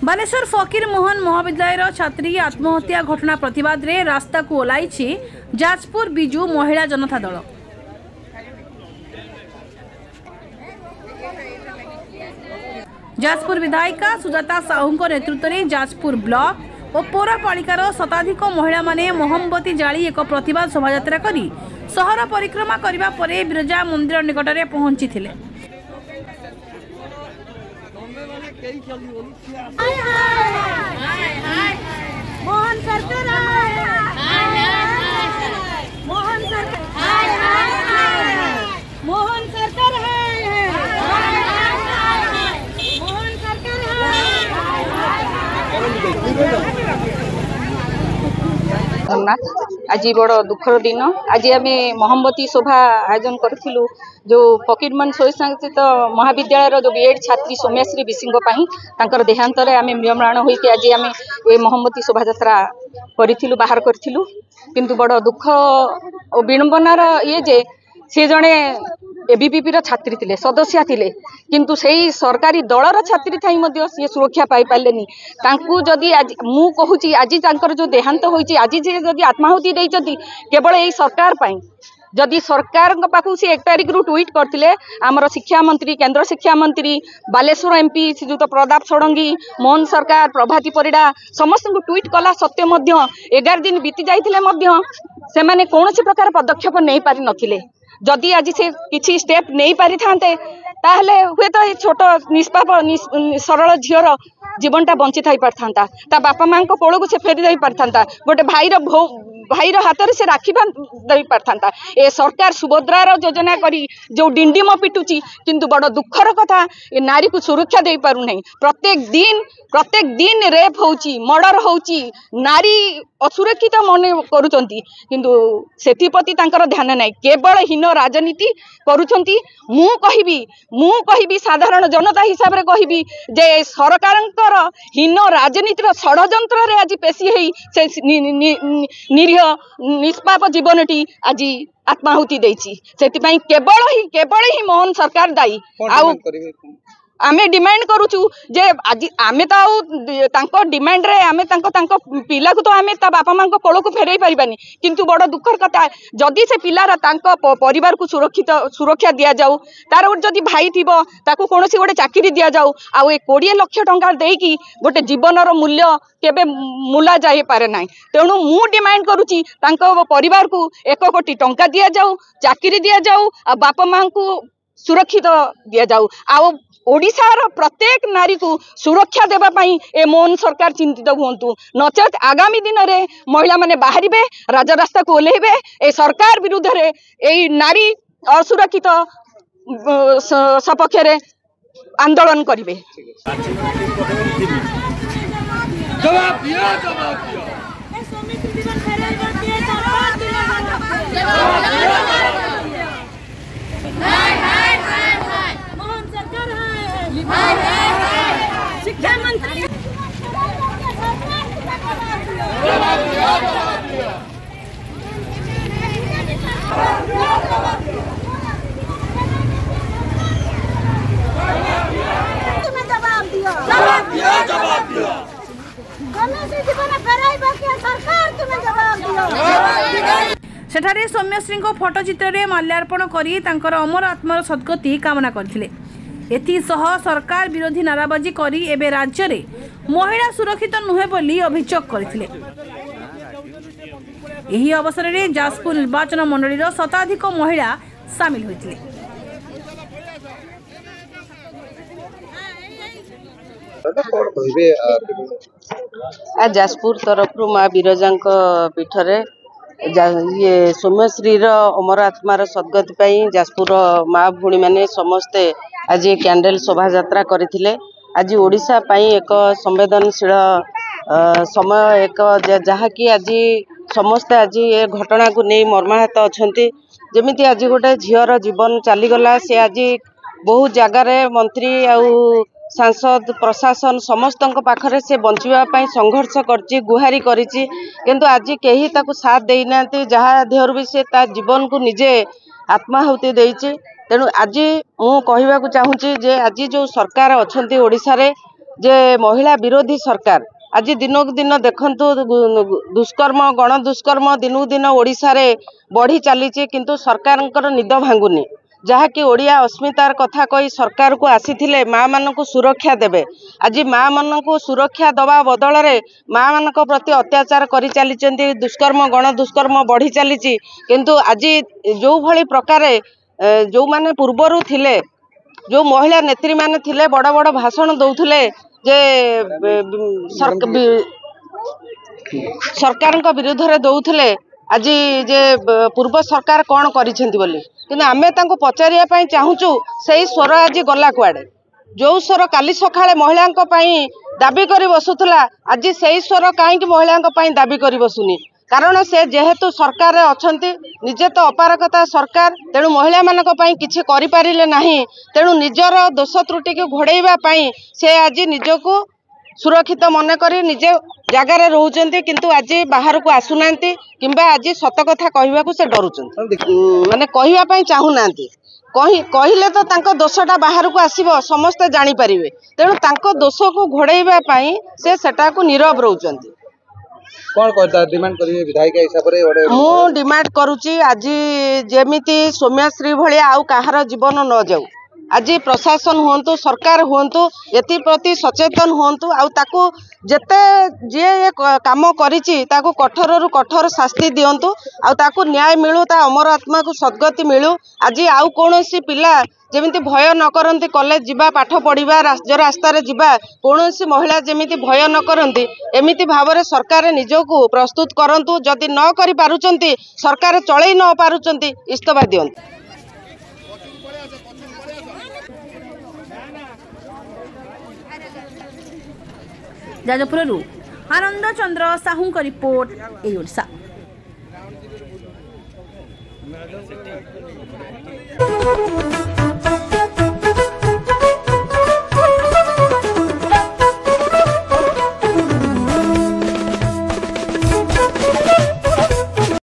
बालेश्वर फकीर मोहन महाविद्यालय छात्री आत्महत्या घटना प्रतिवाद रे रास्ता को ओह्लाई जाजपुर बिजु महिला जनता दल। जाजपुर विधायिका सुजाता साहू नेतृत्व में जाजपुर ब्लॉक और पौरपालिकार शताधिक महिला माने मोहम्बती जाली एक प्रतिवाद शोभायात्रा करी सहर परिक्रमा करने पर बिरजा मंदिर निकट में पहुंची थे। मोहन सरकार मोहन सरकार मोहन सरकार मोहन सरकार आज बड़ दुखर दिन। आज आम मोहम्बती शोभा आयोजन करूँ जो फकीरमोहन स्वयंशासित महाविद्यालय जो बीएड छात्री सौम्याश्री विसिंग देहांत आम म्रियमाण होती आज आम ये मोहम्बती शोभा यात्रा करूँ बाहर करूँ किंतु बड़ दुख और विडंबनार ये जे सी जड़े एबीवीपी छात्री थे सदस्य थे किंतु सही सरकारी दलर छात्री थी सी सुरक्षा पाई पारे जदि आज मु कहूँ आज जो देहांत होती आज जदि आत्माहुति देती केवल यही सरकार पाई जदि सरकार पाखु सी 1 तारिख रु ट्वीट करते आमर शिक्षा मंत्री केंद्र शिक्षा मंत्री बालेश्वर एमपी श्रीजुत प्रताप षडंगी मोहन सरकार प्रभाती परिड़ा समस्त को ट्वीट कला सत्य 11 दिन बीती जाते से कौन प्रकार पदक्षेप नहीं पारि नथिले। जदि आज से किसी स्टेप नहीं पारि थांते ताहले हुए तो छोट निष्पाप सरल झीर जीवनटा बंची थाई पारथांता ता बापा मां को कोल को से फेरी दे पारथांता गोटे भाईर हाथ से राखी बांधी पारथांता। ए सरकार सुभद्रार योजना करी जो डिंडिम पिटुची किंतु बड़ दुखर कथा ए नारी को सुरक्षा दे पारु नहीं। प्रत्येक दिन रेप होची मर्डर होची नारी असुरक्षित मन करूचंती किंतु सेथिपति तांकर ध्यान नहीं केवल हीन राजनीति करूचंती। मु कहिबी साधारण जनता हिसाब रे कहिबी जे सरकारंकर हीन राजनीतिर षडयंत्र रे आज पेशी हेई से निरीह निष्पाप जीवनटी आज आत्माहुति देछि सेतिपई केवल ही मोहन सरकार दायी। आमे डिमांड करूचु जे आज आमे तो डिमांड रे आमे तांको पिला को तो आमे ता बापा मां को कोल को फेरई परिबानी किंतु बड़ दुखर कथा जदि से पिलार तांको परिवार को सुरक्षा दिया जाऊ तार जदि भाई थिबो ताको कोनोसी गोटे चाकरी दिया जाऊ आ 20 लाख टंका देकी गोटे जीवनर मूल्य केबे मुला जाई पारे नाही। तेणु मु डिमांड करूची तांको परिवार को 1 कोटी टंका दिया जाऊ चाकरी दिया जाऊ आ बापा मां को सुरक्षित दिया जाऊ आ ओडिशार प्रत्येक नारी को सुरक्षा देवा पाई ए मोहन सरकार चिंतित हुंतु नचेत आगामी दिन में महिला माने बाहरिबे राजरास्ता को ओल्हेबे ए सरकार विरुद्ध रे ए नारी असुरक्षित सपक्ष रे आंदोलन करिवे। जवाब दिया शिक्षा मंत्री सेठारे सौम्यश्री फोटोचित्र में माल्यार्पण करी तांकर अमर आत्मार सद्गति कामना करथिले। एथिसह सरकार विरोधी नाराबाजी करी एबे राज्य रे महिला सुरक्षित नुहे बोली अभियोग करथिले। एही अवसर में जाजपुर निर्वाचन मंडलीर शताधिक महिला सामिल होइथिले। जाजपुर तरफ माँ बिरजा पीठरे ये सौम्यश्री अमर आत्मार सद्गति जाजपुर माँ भूणी मैंने समस्ते आज कैंडल शोभा यात्रा करथिले। आज ओडिशा पाई एक संवेदनशील समय एक जहाँकि आज समस्ते आज ये घटना को नहीं मर्माहत अच्छा जमी आज गोटे झीर जीवन चलीगला से आज बहुत जगार मंत्री आउ सांसद प्रशासन समस्त पाखरे से बचाई संघर्ष करची गुहारी करिची किंतु आज कहीं ताकू साथ देना जहाँ देहर भी से ता जीवन को निजे आत्माहुति देइची। तेणु आज मु कहवाक चाहूँगी जे आज जो सरकार अच्छा ओडिशा रे जे महिला विरोधी सरकार आज दिनक दिन देखंतु दुष्कर्म गण दुष्कर्म दिनक दिन ओडिशा रे बढ़ी चली किंतु सरकार निद भांगुनी जहाँकि ओडिया अस्मितार कथा कही सरकार को आसीथिले माँ मानकु सुरक्षा देबे आज माँ मानकु सुरक्षा दवा बदल रे माँ मानक प्रति अत्याचार करि चली दुष्कर्म गण दुष्कर्म बढ़ी चली किंतु आज जो भली प्रकार जो माने पूर्वरु थिले जो महिला नेत्री माने थिले बड़ बड़ भाषण दौथुले जे सरकार विरुद्ध रे दौथुले आज जे पूर्व सरकार कौन करिसेंती बोली किंतु आमे तांको पचारिया पई चाहूचु सेही स्वर आज गला कुआडे जो स्वर काली सखाळे महिलांको पई दाबी करी बसुथला आज सेही स्वर काहेकि महिलांको पई दाबी करी बसुनी कारण से जेहेतु सरकार अछंती निजे तो अपारकता सरकार तेणु महिला मानक पई किछि करि पारिले नाही तेणु निजर दोष त्रुटि को घोड़ेइबा पई से आज निजको सुरक्षित मन करी निजे जगार रोचंती किंतु आज बाहर को आसुनांती किंबा आज सत कथा कहवा को से डरुचंती माने कहवा पई चाहुनांती कहले तो तांको दोषटा बाहर को आसीबो समस्त जानि परिबे तेणु तांको दोष को घोड़ेइबा पई से सेटा को नीरव रोचंती कौन करता डिमांड करिवे विधायिका हिसाब रे मु डिमांड करूची आज जेमिति सौम्याश्री भलिया आउ काहार जीवन न जाऊ आज प्रशासन हुंतु सरकार हुंतु एति प्रति सचेतन हुंतु आउ ताकू जेते जे ये काम करिछि ताकू कठोर रु कठोर शास्ति दियंतु आउ ताकू न्याय मिलू ता अमर आत्मा को सद्गति मिलू आज आउ कोनोसी पिला जेमिति भय न करंती कॉलेज जिबा पाठ पढ़िबा रास्ता रे जिबा कोनोसी महिला जेमिति भय न करंती एमिति भावरे सरकार निजको प्रस्तुत करंतु जदि न करि पारुचंती सरकार चलै न पारुचंती इस्तफा दियंतु। जाजपुरु आनंद चंद्र साहू का रिपोर्ट ए ओडिशा।